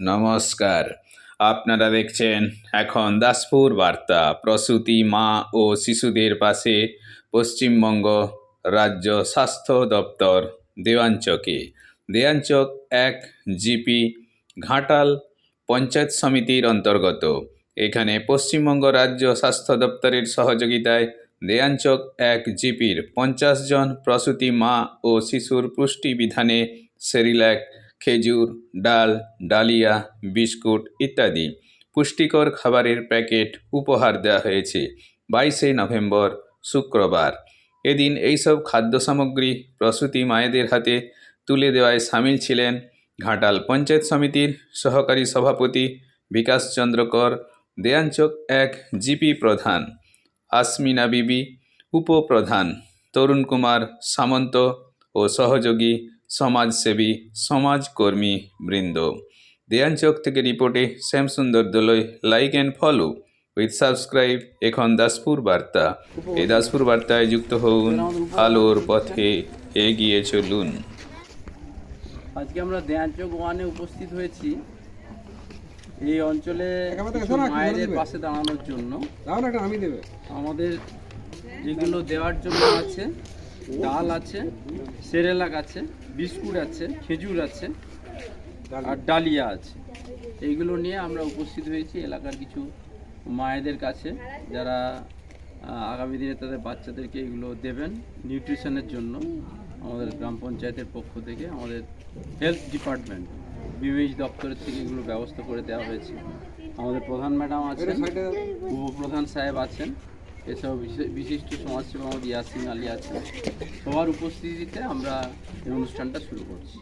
নমস্কার, আপনারা দেখছেন এখন দাসপুর বার্তা। প্রসূতি মা ও শিশুদের পাশে পশ্চিমবঙ্গ রাজ্য স্বাস্থ্য দপ্তর দেওয়ানচকে। দেওয়ানচক 1 জিপি ঘাটাল পঞ্চায়েত সমিতির অন্তর্গত। এখানে পশ্চিমবঙ্গ রাজ্য স্বাস্থ্য দপ্তরের সহযোগিতায় দেওয়ানচক 1 জিপির 50 জন প্রসূতি মা ও শিশুর পুষ্টি বিধানে সেরিল্যাক, খেজুর, ডাল, ডালিয়া, বিস্কুট ইত্যাদি পুষ্টিকর খাবারের প্যাকেট উপহার দেওয়া হয়েছে 22শে নভেম্বর শুক্রবার। এদিন এইসব খাদ্য সামগ্রী প্রসূতি মায়েদের হাতে তুলে দেওয়ায় সামিল ছিলেন ঘাটাল পঞ্চায়েত সমিতির সহকারী সভাপতি বিকাশ চন্দ্র কর, দেওয়ানচক 1 জিপি প্রধান আসমিনা বিবি, উপপ্রধান তরুণ কুমার সামন্ত ও সহযোগী সমাজসেবী সমাজকর্মী বৃন্দ। দেওয়ানচক থেকে রিপোর্টে Shyamsundar Dolui. Like and follow with subscribe এখন দাসপুর বার্তা। এই দাসপুর বার্তায় যুক্ত হন, আলোর পথে এগিয়ে চলুন। আজকে আমরা দেওয়ানচক 1-এ উপস্থিত হয়েছি এই অঞ্চলে মায়েদের পাশে দাঁড়ানোর জন্য। আমাদের যেগুলো দেওয়ার জন্য আছে, ডাল আছে, সেরেলাক আছে, বিস্কুট আছে, খেজুর আছে আর ডালিয়া আছে। এইগুলো নিয়ে আমরা উপস্থিত হয়েছি এলাকার কিছু মায়েদের কাছে, যারা আগামী দিনে তাদের বাচ্চাদেরকে এগুলো দেবেন নিউট্রিশনের জন্য। আমাদের গ্রাম পঞ্চায়েতের পক্ষ থেকে, আমাদের হেলথ ডিপার্টমেন্ট বিএইচ দপ্তরের থেকে এগুলো ব্যবস্থা করে দেওয়া হয়েছে। আমাদের প্রধান ম্যাডাম আছেন, উপপ্রধান সাহেব আছেন, এসব বিশিষ্ট সমাজসেবী আমাদের ইয়াসিন আলী আছেন। সবার উপস্থিতিতে আমরা এই অনুষ্ঠানটা শুরু করছি।